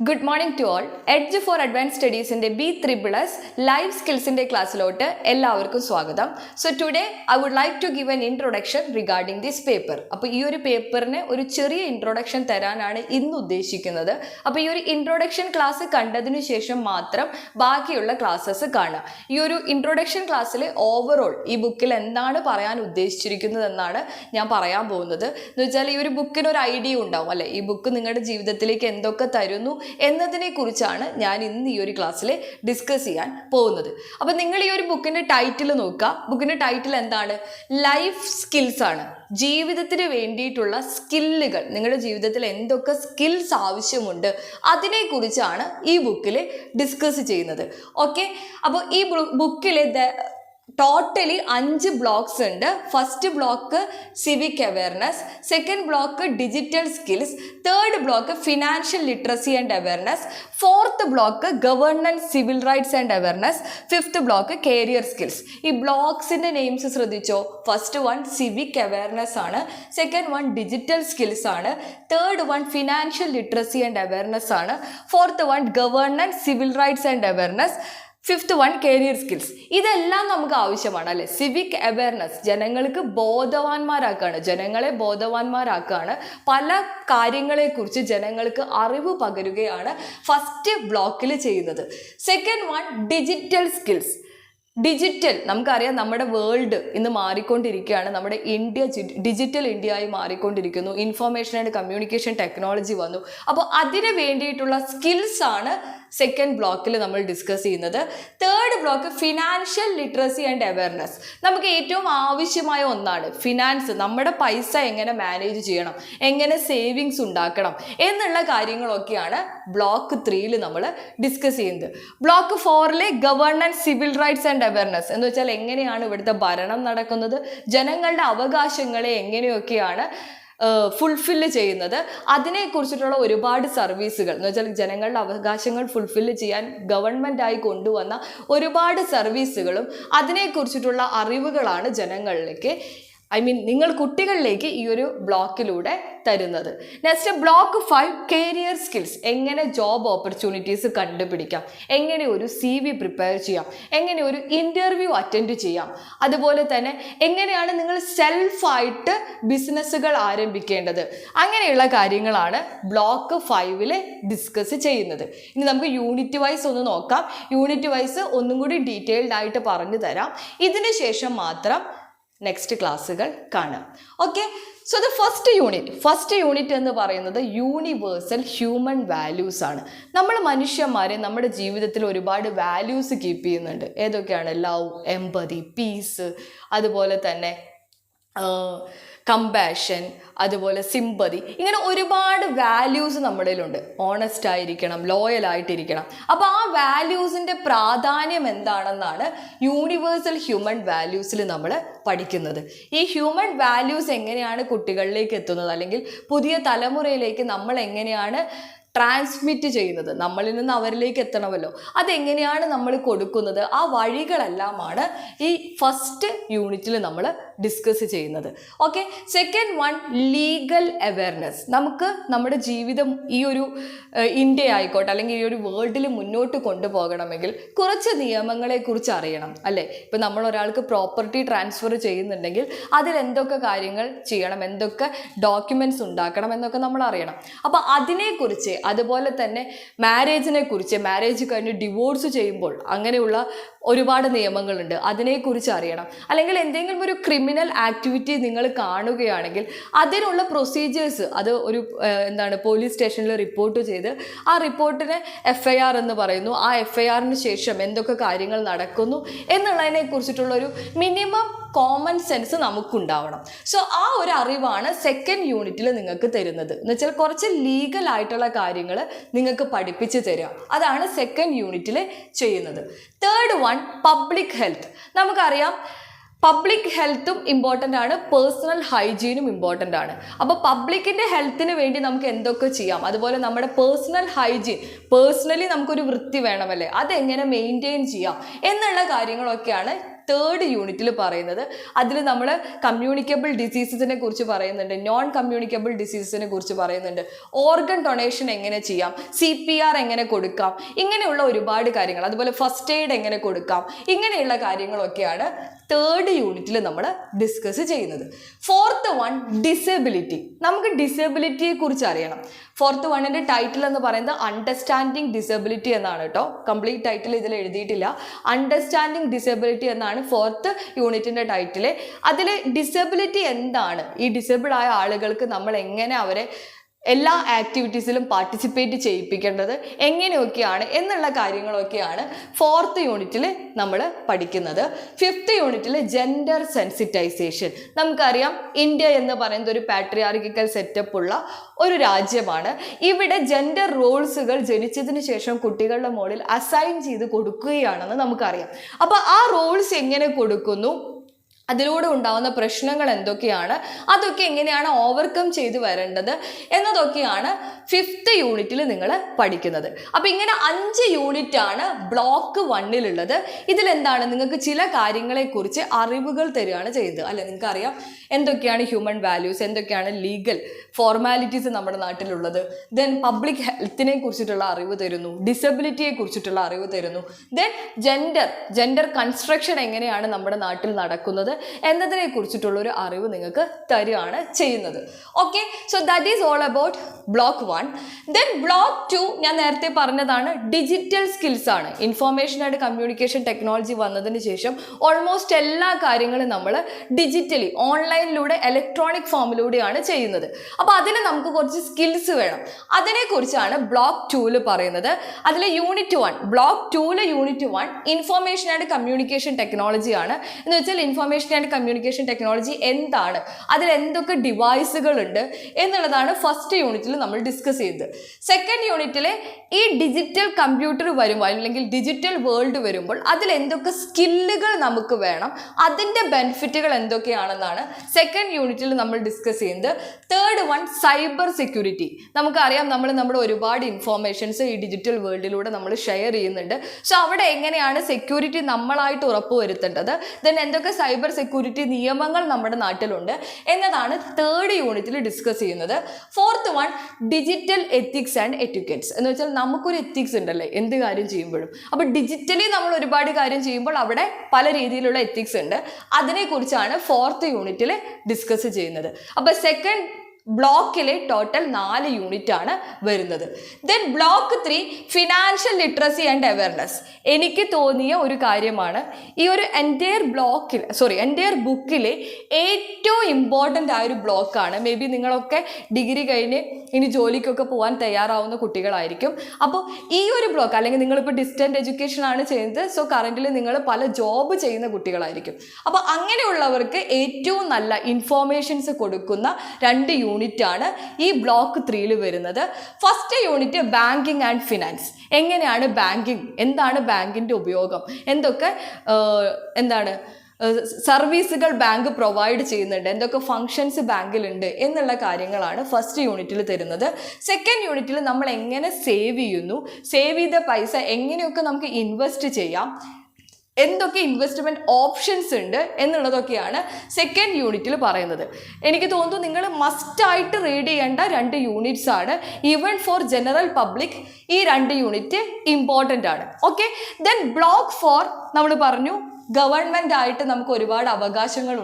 Good morning to all. Edge for Advanced Studies in the B3+ Life Skills in the class lote എല്ലാവർക്കും സ്വാഗതം. So today I would like to give an introduction regarding this paper. അപ്പോൾ ഈ ഒരു പേപ്പറിന് ഒരു ചെറിയ introduction തരാനാണ് ഇന്ന് ഉദ്ദേശിക്കുന്നത്. അപ്പോൾ ഈ ഒരു ഇൻട്രൊഡക്ഷൻ ക്ലാസ് കണ്ടതിനു ശേഷം മാത്രം ബാക്കിയുള്ള ക്ലാസ്സസ് കാണുക. ഈ ഒരു ഇൻട്രൊഡക്ഷൻ ക്ലാസ്സിൽ ഓവറോൾ ഈ ബുക്കിൽ എന്താണ് പറയാൻ ഉദ്ദേശിച്ചിരിക്കുന്നത് എന്നാണ് ഞാൻ പറയാൻ പോകുന്നത്. എന്ന് വെച്ചാൽ ഈ ഒരു ബുക്കിന് ഒരു ഐഡിയ ഉണ്ടാവും അല്ലേ, ഈ ബുക്ക് നിങ്ങളുടെ ജീവിതത്തിലേക്ക് എന്തൊക്കെ തരുന്നു എന്നതിനെ കുറിച്ചാണ് ഞാൻ ഇന്ന് ഈ ഒരു ക്ലാസ്സിൽ ഡിസ്കസ് ചെയ്യാൻ പോകുന്നത്. അപ്പം നിങ്ങൾ ഈ ഒരു ബുക്കിൻ്റെ ടൈറ്റിൽ നോക്കുക. ബുക്കിൻ്റെ ടൈറ്റിൽ എന്താണ്? ലൈഫ് സ്കിൽസ് ആണ്. ജീവിതത്തിന് വേണ്ടിയിട്ടുള്ള സ്കില്ലുകൾ, നിങ്ങളുടെ ജീവിതത്തിൽ എന്തൊക്കെ സ്കിൽസ് ആവശ്യമുണ്ട് അതിനെക്കുറിച്ചാണ് ഈ ബുക്കിൽ ഡിസ്കസ് ചെയ്യുന്നത്. ഓക്കെ, അപ്പോൾ ഈ ബുക്കിൽ ടോട്ടലി 5 ബ്ലോക്സ് ഉണ്ട്. First block civic awareness, second block digital skills, third block financial literacy and awareness, fourth block governance civil rights and awareness, fifth block career skills. ഈ ബ്ലോക്സിൻ്റെ നെയിംസ് ശ്രദ്ധിച്ചോ. ഫസ്റ്റ് വൺ സിവിക് അവയർനെസ് ആണ്, second one digital skills ആണ്, third one financial literacy and awareness ആണ്, fourth one governance civil rights and awareness, fifth one career skills. ഇതെല്ലാം നമുക്ക് ആവശ്യമാണ് അല്ലേ. സിവിക് അവയർനെസ് ജനങ്ങൾക്ക് ജനങ്ങളെ ബോധവാന്മാരാക്കുകയാണ്. പല കാര്യങ്ങളെക്കുറിച്ച് ജനങ്ങൾക്ക് അറിവ് പകരുകയാണ് ഫസ്റ്റ് ബ്ലോക്കിൽ ചെയ്യുന്നത്. Second one digital skills. Digital, നമുക്കറിയാം നമ്മുടെ വേൾഡ് ഇന്ന് മാറിക്കൊണ്ടിരിക്കുകയാണ്. നമ്മുടെ ഇന്ത്യ ഡിജിറ്റൽ ഇന്ത്യ ആയി മാറിക്കൊണ്ടിരിക്കുന്നു. ഇൻഫർമേഷൻ ആൻഡ് കമ്മ്യൂണിക്കേഷൻ ടെക്നോളജി വന്നു. അപ്പോൾ അതിന് വേണ്ടിയിട്ടുള്ള സ്കിൽസ് ആണ് സെക്കൻഡ് ബ്ലോക്കിൽ നമ്മൾ ഡിസ്കസ് ചെയ്യുന്നത്. Third block financial literacy and awareness. നമുക്ക് ഏറ്റവും ആവശ്യമായ ഒന്നാണ് ഫിനാൻസ്. നമ്മുടെ പൈസ എങ്ങനെ മാനേജ് ചെയ്യണം, എങ്ങനെ സേവിങ്സ് ഉണ്ടാക്കണം എന്നുള്ള കാര്യങ്ങളൊക്കെയാണ് ബ്ലോക്ക് 3 നമ്മൾ ഡിസ്കസ് ചെയ്യുന്നത്. Block 4 governance civil rights and awareness എന്ന് വെച്ചാൽ എങ്ങനെയാണ് ഇവിടുത്തെ ഭരണം നടക്കുന്നത്, ജനങ്ങളുടെ അവകാശങ്ങളെ എങ്ങനെയൊക്കെയാണ് ഫുൾഫില്ല് ചെയ്യുന്നത്, അതിനെക്കുറിച്ചിട്ടുള്ള ഒരുപാട് സർവീസുകൾ എന്ന് വെച്ചാൽ ജനങ്ങളുടെ അവകാശങ്ങൾ ഫുൾഫില്ല് ചെയ്യാൻ ഗവൺമെൻറ്റായി കൊണ്ടുവന്ന ഒരുപാട് സർവീസുകളും അതിനെക്കുറിച്ചിട്ടുള്ള അറിവുകളാണ് ജനങ്ങളിലേക്ക്, നിങ്ങൾ കുട്ടികളിലേക്ക് ഈ ഒരു ബ്ലോക്കിലൂടെ തരുന്നത്. Next block 5 career skills. എങ്ങനെ ജോബ് ഓപ്പർച്യൂണിറ്റീസ് കണ്ടുപിടിക്കാം, എങ്ങനെ ഒരു CV പ്രിപ്പയർ ചെയ്യാം, എങ്ങനെ ഒരു ഇൻ്റർവ്യൂ അറ്റൻഡ് ചെയ്യാം, അതുപോലെ തന്നെ എങ്ങനെയാണ് നിങ്ങൾ സെൽഫായിട്ട് ബിസിനസ്സുകൾ ആരംഭിക്കേണ്ടത്, അങ്ങനെയുള്ള കാര്യങ്ങളാണ് ബ്ലോക്ക് 5 ഡിസ്കസ് ചെയ്യുന്നത്. ഇനി നമുക്ക് യൂണിറ്റ് വൈസ് ഒന്ന് നോക്കാം. യൂണിറ്റ് വൈസ് ഒന്നും കൂടി ഡീറ്റെയിൽഡ് ആയിട്ട് പറഞ്ഞു തരാം. ഇതിന് ശേഷം മാത്രം നെക്സ്റ്റ് ക്ലാസ്സുകൾ കാണാം. Okay, so the first unit എന്ന് പറയുന്നത് യൂണിവേഴ്സൽ ഹ്യൂമൻ വാല്യൂസ് ആണ്. നമ്മൾ മനുഷ്യന്മാരെ നമ്മുടെ ജീവിതത്തിൽ ഒരുപാട് വാല്യൂസ് കീപ്പ് ചെയ്യുന്നുണ്ട്. ഏതൊക്കെയാണ്? ലവ്, എമ്പതി, പീസ്, അതുപോലെ തന്നെ കമ്പാഷൻ, അതുപോലെ സിമ്പതി, ഇങ്ങനെ ഒരുപാട് വാല്യൂസ് നമ്മളിലുണ്ട്. ഓണസ്റ്റ് ആയിരിക്കണം, ലോയൽ ആയിട്ടിരിക്കണം. അപ്പോൾ ആ വാല്യൂസിൻ്റെ പ്രാധാന്യം എന്താണെന്നാണ് യൂണിവേഴ്സൽ ഹ്യൂമൻ വാല്യൂസിൽ നമ്മൾ പഠിക്കുന്നത്. ഈ ഹ്യൂമൻ വാല്യൂസ് എങ്ങനെയാണ് കുട്ടികളിലേക്ക് എത്തുന്നത്, അല്ലെങ്കിൽ പുതിയ തലമുറയിലേക്ക് നമ്മൾ എങ്ങനെയാണ് ട്രാൻസ്മിറ്റ് ചെയ്യുന്നത്, നമ്മളിൽ നിന്ന് അവരിലേക്ക് എത്തണമല്ലോ, അതെങ്ങനെയാണ് നമ്മൾ കൊടുക്കുന്നത്, ആ വഴികളെല്ലാമാണ് ഈ ഫസ്റ്റ് യൂണിറ്റിൽ നമ്മൾ ഡിസ്കസ് ചെയ്യുന്നത്. Okay, second one legal awareness. നമുക്ക് നമ്മുടെ ജീവിതം ഈ ഒരു ഇന്ത്യ ആയിക്കോട്ടെ അല്ലെങ്കിൽ ഈ ഒരു വേൾഡിൽ മുന്നോട്ട് കൊണ്ടുപോകണമെങ്കിൽ കുറച്ച് നിയമങ്ങളെക്കുറിച്ച് അറിയണം അല്ലേ. ഇപ്പം നമ്മൾ ഒരാൾക്ക് പ്രോപ്പർട്ടി ട്രാൻസ്ഫർ ചെയ്യുന്നുണ്ടെങ്കിൽ അതിൽ എന്തൊക്കെ കാര്യങ്ങൾ ചെയ്യണം, എന്തൊക്കെ ഡോക്യുമെൻറ്റ്സ് ഉണ്ടാക്കണം എന്നൊക്കെ നമ്മൾ അറിയണം. അപ്പോൾ അതിനെക്കുറിച്ച്, അതുപോലെ തന്നെ മാരേജിനെ കുറിച്ച്, മാരേജ് കഴിഞ്ഞ് ഡിവോഴ്സ് ചെയ്യുമ്പോൾ അങ്ങനെയുള്ള ഒരുപാട് നിയമങ്ങളുണ്ട്, അതിനെക്കുറിച്ച് അറിയണം. അല്ലെങ്കിൽ എന്തെങ്കിലും ഒരു ക്രിമിനൽ ആക്ടിവിറ്റി നിങ്ങൾ കാണുകയാണെങ്കിൽ അതിനുള്ള പ്രൊസീജിയേഴ്സ്, അത് ഒരു പോലീസ് സ്റ്റേഷനിൽ റിപ്പോർട്ട് ചെയ്ത് ആ റിപ്പോർട്ടിനെ FIR എന്ന് പറയുന്നു. ആ FIRന് ശേഷം എന്തൊക്കെ കാര്യങ്ങൾ നടക്കുന്നു എന്നുള്ളതിനെ കുറിച്ചിട്ടുള്ളൊരു മിനിമം കോമൺ സെൻസ് നമുക്കുണ്ടാവണം. സോ ആ ഒരു അറിവാണ് സെക്കൻഡ് യൂണിറ്റിൽ നിങ്ങൾക്ക് തരുന്നത്. എന്ന് വെച്ചാൽ കുറച്ച് ലീഗൽ ആയിട്ടുള്ള കാര്യങ്ങൾ നിങ്ങൾക്ക് പഠിപ്പിച്ച് തരിക. അതാണ് സെക്കൻഡ് യൂണിറ്റിൽ ചെയ്യുന്നത്. Third one public health. നമുക്കറിയാം പബ്ലിക് ഹെൽത്തും ഇമ്പോർട്ടൻ്റ് ആണ്, പേഴ്സണൽ ഹൈജീനും ഇമ്പോർട്ടൻ്റ് ആണ്. അപ്പോൾ പബ്ലിക്കിൻ്റെ ഹെൽത്തിന് വേണ്ടി നമുക്ക് എന്തൊക്കെ ചെയ്യാം, അതുപോലെ നമ്മുടെ പേഴ്സണൽ ഹൈജീൻ, പേഴ്സണലി നമുക്കൊരു വൃത്തി വേണമല്ലേ, അതെങ്ങനെ മെയിൻറ്റെയിൻ ചെയ്യാം എന്നുള്ള കാര്യങ്ങളൊക്കെയാണ് തേർഡ് യൂണിറ്റിൽ പറയുന്നത്. അതിൽ നമ്മൾ കമ്മ്യൂണിക്കബിൾ ഡിസീസസിനെ കുറിച്ച് പറയുന്നുണ്ട്, നോൺ കമ്മ്യൂണിക്കബിൾ ഡിസീസസിനെ കുറിച്ച് പറയുന്നുണ്ട്, ഓർഗൻ ഡൊണേഷൻ എങ്ങനെ ചെയ്യാം, CPR എങ്ങനെ കൊടുക്കാം, ഇങ്ങനെയുള്ള ഒരുപാട് കാര്യങ്ങൾ, അതുപോലെ ഫസ്റ്റ് എയ്ഡ് എങ്ങനെ കൊടുക്കാം, ഇങ്ങനെയുള്ള കാര്യങ്ങളൊക്കെയാണ് തേർഡ് യൂണിറ്റിൽ നമ്മൾ ഡിസ്കസ് ചെയ്യുന്നത്. Fourth one, disability. നമുക്ക് ഡിസബിലിറ്റിയെ കുറിച്ച് അറിയണം. ഫോർത്ത് വണ്ണിൻ്റെ ടൈറ്റിൽ എന്ന് പറയുന്നത് അണ്ടർസ്റ്റാൻഡിങ് ഡിസബിലിറ്റി എന്നാണ് കേട്ടോ. കംപ്ലീറ്റ് ടൈറ്റിൽ ഇതിൽ എഴുതിയിട്ടില്ല. അണ്ടർസ്റ്റാൻഡിങ് ഡിസബിലിറ്റി എന്നാണ് ഫോർത്ത് യൂണിറ്റിൻ്റെ ടൈറ്റിൽ. അതിൽ ഡിസബിലിറ്റി എന്താണ്, ഈ ഡിസേബിൾ ആയ ആളുകൾക്ക് നമ്മൾ എങ്ങനെ അവരെ എല്ലാ ആക്ടിവിറ്റീസിലും പാർട്ടിസിപ്പേറ്റ് ചെയ്യിപ്പിക്കേണ്ടത് എങ്ങനെയൊക്കെയാണ് എന്നുള്ള കാര്യങ്ങളൊക്കെയാണ് ഫോർത്ത് യൂണിറ്റിൽ നമ്മൾ പഠിക്കുന്നത്. ഫിഫ്ത്ത് യൂണിറ്റിൽ ജെൻഡർ സെൻസിറ്റൈസേഷൻ. നമുക്കറിയാം ഇന്ത്യ എന്ന് പറയുന്നത് ഒരു പാട്രിയാർക്കിക്കൽ സെറ്റപ്പ് ഉള്ള ഒരു രാജ്യമാണ്. ഇവിടെ ജെൻഡർ റോൾസുകൾ ജനിച്ചതിന് ശേഷം കുട്ടികളുടെ മുകളിൽ അസൈൻ ചെയ്ത് കൊടുക്കുകയാണെന്ന് നമുക്കറിയാം. അപ്പോൾ ആ റോൾസ് എങ്ങനെ കൊടുക്കുന്നു, അതിലൂടെ ഉണ്ടാകുന്ന പ്രശ്നങ്ങൾ എന്തൊക്കെയാണ്, അതൊക്കെ എങ്ങനെയാണ് ഓവർകം ചെയ്ത് വരേണ്ടത് എന്നതൊക്കെയാണ് ഫിഫ്ത്ത് യൂണിറ്റിൽ നിങ്ങൾ പഠിക്കുന്നത്. അപ്പോൾ ഇങ്ങനെ 5 യൂണിറ്റാണ് ബ്ലോക്ക് 1-ലുള്ളത്. ഇതിലെന്താണ്, നിങ്ങൾക്ക് ചില കാര്യങ്ങളെക്കുറിച്ച് അറിവുകൾ തരികയാണ് ചെയ്യുന്നത്. അല്ലെ, നിങ്ങൾക്കറിയാം എന്തൊക്കെയാണ് ഹ്യൂമൻ വാല്യൂസ്, എന്തൊക്കെയാണ് ലീഗൽ ഫോർമാലിറ്റീസ് നമ്മുടെ നാട്ടിലുള്ളത്, ദെൻ പബ്ലിക് ഹെൽത്തിനെ കുറിച്ചിട്ടുള്ള അറിവ് തരുന്നു, ഡിസബിലിറ്റിയെ കുറിച്ചിട്ടുള്ള അറിവ് തരുന്നു, ദെൻ ജെൻഡർ കൺസ്ട്രക്ഷൻ എങ്ങനെയാണ് നമ്മുടെ നാട്ടിൽ നടക്കുന്നത് എന്നതിനെ കുറിച്ചിട്ടുള്ള ഒരു അറിവ് നിങ്ങൾക്ക് തരികയാണ് ചെയ്യുന്നത്. Okay, so that is all about block 1. Then block 2 ഞാൻ നേരത്തെ പറഞ്ഞതാണ്, ഡിജിറ്റൽ സ്കിൽസ് ആണ്. ഇൻഫോർമേഷൻ ആൻഡ് കമ്മ്യൂണിക്കേഷൻ ടെക്നോളജി വന്നതിന് ശേഷം ഓൾമോസ്റ്റ് എല്ലാ കാര്യങ്ങളും നമ്മൾ ഡിജിറ്റലി ഓൺലൈനിലൂടെ ഇലക്ട്രോണിക് ഫോമിലൂടെയാണ് ചെയ്യുന്നത്. അപ്പോൾ അതിന് നമുക്ക് കുറച്ച് സ്കിൽസ് വേണം. അതിനെക്കുറിച്ചാണ് ബ്ലോക്ക് 2-ൽ പറയുന്നത്. അതിൽ യൂണിറ്റ് 1, ബ്ലോക്ക് 2-ലെ unit 1 information and communication technology ആണ്. എന്ന് വെച്ചാൽ ഇൻഫോർമേഷൻ ആൻഡ് കമ്മ്യൂണിക്കേഷൻ ടെക്നോളജി എന്താണ്, അതിൽ എന്തൊക്കെ ഡിവൈസുകൾ ഉണ്ട് എന്നുള്ളതാണ് ഫസ്റ്റ് യൂണിറ്റിൽ നമ്മൾ ഡിസ്കസ് ചെയ്തത്. സെക്കൻഡ് യൂണിറ്റിൽ ഈ ഡിജിറ്റൽ കമ്പ്യൂട്ടർ വരുമ്പോൾ അല്ലെങ്കിൽ ഡിജിറ്റൽ വേൾഡ് വരുമ്പോൾ അതിൽ എന്തൊക്കെ സ്കില്ലുകൾ നമുക്ക് വേണം, അതിൻ്റെ ബെനിഫിറ്റുകൾ എന്തൊക്കെയാണെന്നാണ് സെക്കൻഡ് യൂണിറ്റിൽ നമ്മൾ ഡിസ്കസ് ചെയ്യുന്നത്. Third one, cyber security. നമുക്കറിയാം നമ്മൾ നമ്മുടെ ഒരുപാട് ഇൻഫോർമേഷൻസ് ഈ ഡിജിറ്റൽ വേൾഡിലൂടെ നമ്മൾ ഷെയർ ചെയ്യുന്നുണ്ട്. സോ അവിടെ എങ്ങനെയാണ് സെക്യൂരിറ്റി നമ്മളായിട്ട് ഉറപ്പുവരുത്തേണ്ടത്, ദെൻ എന്തൊക്കെ സൈബർ സെക്യൂരിറ്റി നിയമങ്ങൾ നമ്മുടെ നാട്ടിലുണ്ട് എന്നതാണ് തേർഡ് യൂണിറ്റിൽ ഡിസ്കസ് ചെയ്യുന്നത്. Fourth one, digital ethics and etiquettes. എന്ന് വെച്ചാൽ നമുക്കൊരു എത്തിക്സ് ഉണ്ടല്ലേ എന്ത് കാര്യം ചെയ്യുമ്പോഴും. അപ്പോൾ ഡിജിറ്റലി നമ്മൾ ഒരുപാട് കാര്യം ചെയ്യുമ്പോൾ അവിടെ പല രീതിയിലുള്ള എത്തിക്സ് ഉണ്ട്. അതിനെക്കുറിച്ചാണ് ഫോർത്ത് യൂണിറ്റിൽ ഡിസ്കസ് ചെയ്യുന്നത്. അപ്പോൾ സെക്കൻഡ് ബ്ലോക്കിലെ ടോട്ടൽ 4 യൂണിറ്റ് ആണ് വരുന്നത്. Then block 3, financial literacy and awareness. എനിക്ക് തോന്നിയ ഒരു കാര്യമാണ് ഈ ഒരു എൻറ്റയർ ബുക്കിലെ ഏറ്റവും ഇമ്പോർട്ടൻ്റ് ആയൊരു ബ്ലോക്കാണ്. മേ ബി നിങ്ങളൊക്കെ ഡിഗ്രി കഴിഞ്ഞ് ഇനി ജോലിക്കൊക്കെ പോകാൻ തയ്യാറാവുന്ന കുട്ടികളായിരിക്കും. അപ്പോൾ ഈ ഒരു ബ്ലോക്ക്, അല്ലെങ്കിൽ നിങ്ങളിപ്പോൾ ഡിസ്റ്റൻറ്റ് എഡ്യൂക്കേഷൻ ആണ് ചെയ്യുന്നത്, സോ കറൻറ്റിൽ നിങ്ങൾ പല ജോബ് ചെയ്യുന്ന കുട്ടികളായിരിക്കും. അപ്പോൾ അങ്ങനെയുള്ളവർക്ക് ഏറ്റവും നല്ല ഇൻഫോർമേഷൻസ് കൊടുക്കുന്ന 2 യൂണിറ്റാണ് ഈ ബ്ലോക്ക് 3-ൽ വരുന്നത്. First unit banking and finance. എങ്ങനെയാണ് ബാങ്കിങ്, എന്താണ് ബാങ്കിൻ്റെ ഉപയോഗം, എന്തൊക്കെ സർവീസുകൾ ബാങ്ക് പ്രൊവൈഡ് ചെയ്യുന്നുണ്ട്, എന്തൊക്കെ ഫങ്ഷൻസ് ബാങ്കിലുണ്ട് എന്നുള്ള കാര്യങ്ങളാണ് ഫസ്റ്റ് യൂണിറ്റിൽ തരുന്നത്. സെക്കൻഡ് യൂണിറ്റിൽ നമ്മൾ എങ്ങനെ സേവ് ചെയ്യുന്നു, സേവ് ചെയ്ത പൈസ എങ്ങനെയൊക്കെ നമുക്ക് ഇൻവെസ്റ്റ് ചെയ്യാം, എന്തൊക്കെ ഇൻവെസ്റ്റ്മെൻറ്റ് ഓപ്ഷൻസ് ഉണ്ട് എന്നുള്ളതൊക്കെയാണ് സെക്കൻഡ് യൂണിറ്റിൽ പറയുന്നത്. എനിക്ക് തോന്നുന്നു നിങ്ങൾ മസ്റ്റായിട്ട് റീഡ് ചെയ്യേണ്ട 2 യൂണിറ്റ്സ് ആണ്. ഈവൻ ഫോർ ജനറൽ പബ്ലിക് ഈ 2 യൂണിറ്റ് ഇമ്പോർട്ടൻ്റ് ആണ്. ഓക്കെ, ദെൻ ബ്ലോക്ക് 4 നമ്മൾ പറഞ്ഞു ഗവൺമെൻറ് ആയിട്ട് നമുക്ക് ഒരുപാട് അവകാശങ്ങൾ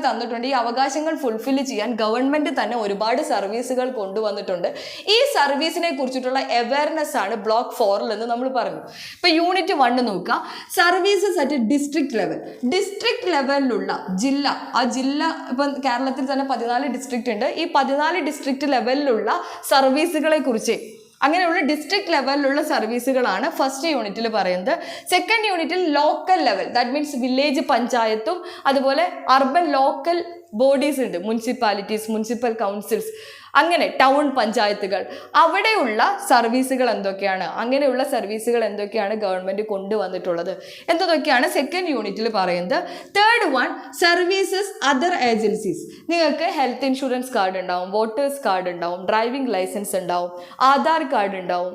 തന്നിട്ടുണ്ട്. ഈ അവകാശങ്ങൾ ഫുൾഫിൽ ചെയ്യാൻ ഗവൺമെൻറ് തന്നെ ഒരുപാട് സർവീസുകൾ കൊണ്ടുവന്നിട്ടുണ്ട്. ഈ സർവീസിനെ കുറിച്ചിട്ടുള്ള അവയർനെസ് ആണ് ബ്ലോക്ക് 4-ൽ എന്ന് നമ്മൾ പറഞ്ഞു. ഇപ്പോൾ യൂണിറ്റ് 1 നോക്കുക, സർവീസസ് അറ്റ് ഡിസ്ട്രിക്ട് ലെവലിലുള്ള ജില്ല, ആ ജില്ല ഇപ്പം കേരളത്തിൽ തന്നെ 14 ഡിസ്ട്രിക്റ്റ് ഉണ്ട്. ഈ 14 ഡിസ്ട്രിക്ട് ലെവലിലുള്ള സർവീസുകളെ കുറിച്ച്, അങ്ങനെയുള്ള ഡിസ്ട്രിക്ട് ലെവലിലുള്ള സർവീസുകളാണ് ഫസ്റ്റ് യൂണിറ്റിൽ പറയുന്നത്. സെക്കൻഡ് യൂണിറ്റിൽ local level, that means village പഞ്ചായത്തും അതുപോലെ അർബൻ ലോക്കൽ ബോഡീസ് ഉണ്ട്, മുനിസിപ്പാലിറ്റീസ്, മുനിസിപ്പൽ കൗൺസിൽസ്, അങ്ങനെ ടൗൺ പഞ്ചായത്തുകൾ, അവിടെയുള്ള സർവീസുകൾ എന്തൊക്കെയാണ്, അങ്ങനെയുള്ള സർവീസുകൾ എന്തൊക്കെയാണ് ഗവൺമെൻറ് കൊണ്ടുവന്നിട്ടുള്ളത് എന്നതൊക്കെയാണ് സെക്കൻഡ് യൂണിറ്റിൽ പറയുന്നത്. Third one, services other agencies. നിങ്ങൾക്ക് ഹെൽത്ത് ഇൻഷുറൻസ് കാർഡ് ഉണ്ടാവും, വോട്ടേഴ്സ് കാർഡ് ഉണ്ടാവും, ഡ്രൈവിംഗ് ലൈസൻസ് ഉണ്ടാവും, ആധാർ കാർഡ് ഉണ്ടാവും,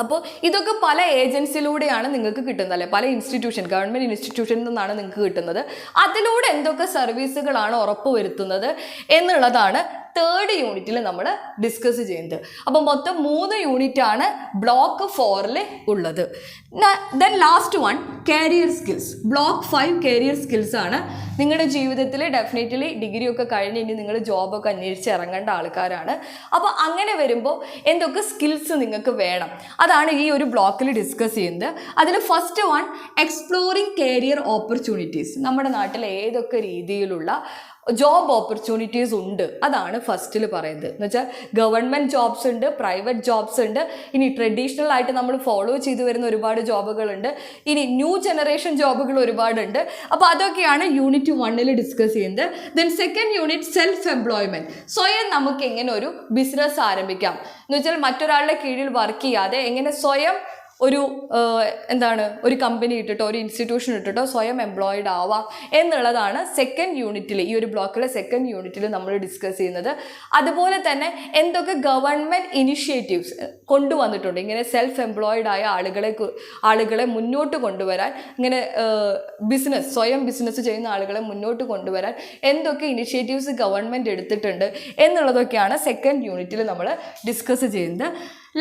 അപ്പോൾ ഇതൊക്കെ പല ഏജൻസിയിലൂടെയാണ് നിങ്ങൾക്ക് കിട്ടുന്നത്, അല്ലെ? പല ഇൻസ്റ്റിറ്റ്യൂഷൻ, ഗവൺമെൻറ് ഇൻസ്റ്റിറ്റ്യൂഷനിൽ നിന്നാണ് നിങ്ങൾക്ക് കിട്ടുന്നത്. അതിലൂടെ എന്തൊക്കെ സർവീസുകളാണ് ഉറപ്പുവരുത്തുന്നത് എന്നുള്ളതാണ് തേർഡ് യൂണിറ്റിൽ നമ്മൾ ഡിസ്കസ് ചെയ്യുന്നത്. അപ്പോൾ മൊത്തം 3 യൂണിറ്റാണ് ബ്ലോക്ക് 4ൽ ഉള്ളത്. Then last one carrier skills. Block 5 carrier skills ആണ്. നിങ്ങളുടെ ജീവിതത്തിൽ ഡെഫിനറ്റ്ലി ഡിഗ്രി ഒക്കെ കഴിഞ്ഞ് ഇനി നിങ്ങൾ ജോബൊക്കെ അന്വേഷിച്ച് ഇറങ്ങേണ്ട ആൾക്കാരാണ്. അപ്പോൾ അങ്ങനെ വരുമ്പോൾ എന്തൊക്കെ സ്കിൽസ് നിങ്ങൾക്ക് വേണം, അതാണ് ഈ ഒരു ബ്ലോക്കിൽ ഡിസ്കസ് ചെയ്യുന്നത്. അതിൽ first one exploring carrier opportunities. നമ്മുടെ നാട്ടിൽ ഏതൊക്കെ രീതിയിലുള്ള ജോബ് ഓപ്പർച്യൂണിറ്റീസ് ഉണ്ട് അതാണ് ഫസ്റ്റിൽ പറയുന്നത്. എന്ന് വെച്ചാൽ ഗവൺമെൻറ് ജോബ്സ് ഉണ്ട്, പ്രൈവറ്റ് ജോബ്സ് ഉണ്ട്, ഇനി ട്രഡീഷണൽ ആയിട്ട് നമ്മൾ ഫോളോ ചെയ്തു വരുന്ന ഒരുപാട് ജോബുകളുണ്ട്, ഇനി ന്യൂ ജനറേഷൻ ജോബുകൾ ഒരുപാടുണ്ട്. അപ്പോൾ അതൊക്കെയാണ് യൂണിറ്റ് 1ൽ ഡിസ്കസ് ചെയ്യുന്നത്. Then second unit self employment. സ്വയം നമുക്ക് എങ്ങനെ ഒരു ബിസിനസ് ആരംഭിക്കാം എന്ന് വെച്ചാൽ മറ്റൊരാളുടെ കീഴിൽ വർക്ക് ചെയ്യാതെ എങ്ങനെ സ്വയം ഒരു ഒരു കമ്പനി ഇട്ടിട്ടോ ഒരു ഇൻസ്റ്റിറ്റ്യൂഷൻ ഇട്ടിട്ടോ സ്വയം എംപ്ലോയിഡ് ആവാം എന്നുള്ളതാണ് സെക്കൻഡ് യൂണിറ്റിൽ, ഈ ഒരു ബ്ലോക്കിലെ സെക്കൻഡ് യൂണിറ്റിൽ നമ്മൾ ഡിസ്കസ് ചെയ്യുന്നത്. അതുപോലെ തന്നെ എന്തൊക്കെ ഗവൺമെൻറ് ഇനിഷ്യേറ്റീവ്സ് കൊണ്ടുവന്നിട്ടുണ്ട് ഇങ്ങനെ സെൽഫ് എംപ്ലോയിഡ് ആയ ആളുകളെ മുന്നോട്ട് കൊണ്ടുവരാൻ, ഇങ്ങനെ സ്വയം ബിസിനസ് ചെയ്യുന്ന ആളുകളെ മുന്നോട്ട് കൊണ്ടുവരാൻ എന്തൊക്കെ ഇനിഷ്യേറ്റീവ്സ് ഗവൺമെൻറ് എടുത്തിട്ടുണ്ട് എന്നുള്ളതൊക്കെയാണ് സെക്കൻഡ് യൂണിറ്റിൽ നമ്മൾ ഡിസ്കസ് ചെയ്യുന്നത്.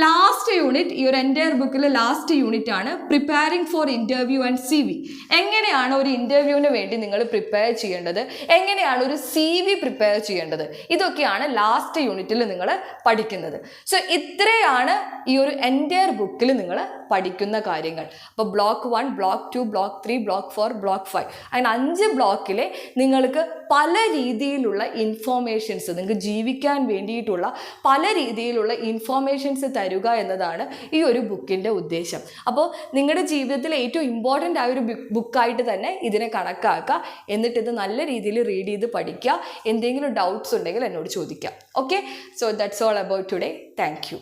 ലാസ്റ്റ് യൂണിറ്റ്, ഈ ഒരു എൻ്റയർ ബുക്കിൽ ലാസ്റ്റ് യൂണിറ്റ് ആണ് preparing for interview and CV. എങ്ങനെയാണ് ഒരു ഇൻ്റർവ്യൂവിന് വേണ്ടി നിങ്ങൾ പ്രിപ്പയർ ചെയ്യേണ്ടത്, എങ്ങനെയാണ് ഒരു CV പ്രിപ്പയർ ചെയ്യേണ്ടത്, ഇതൊക്കെയാണ് ലാസ്റ്റ് യൂണിറ്റിൽ നിങ്ങൾ പഠിക്കുന്നത്. സോ ഇത്രയാണ് ഈ ഒരു എൻ്റയർ ബുക്കിൽ നിങ്ങൾ പഠിക്കുന്ന കാര്യങ്ങൾ. അപ്പോൾ block 1, block 2, block 3, block 4, block 5 അങ്ങനെ 5 ബ്ലോക്കിൽ നിങ്ങൾക്ക് പല രീതിയിലുള്ള ഇൻഫോർമേഷൻസ്, നിങ്ങൾക്ക് ജീവിക്കാൻ വേണ്ടിയിട്ടുള്ള പല രീതിയിലുള്ള ഇൻഫോർമേഷൻസ് തരുക എന്നതാണ് ഈ ഒരു ബുക്കിൻ്റെ ഉദ്ദേശം. അപ്പോൾ നിങ്ങളുടെ ജീവിതത്തിൽ ഏറ്റവും ഇമ്പോർട്ടൻ്റ് ആയ ഒരു ബുക്കായിട്ട് തന്നെ ഇതിനെ കണക്കാക്കുക. എന്നിട്ട് ഇത് നല്ല രീതിയിൽ റീഡ് ചെയ്ത് പഠിക്കുക. എന്തെങ്കിലും ഡൗട്ട്സ് ഉണ്ടെങ്കിൽ എന്നോട് ചോദിക്കാം. Okay, so that's all about today. Thank you.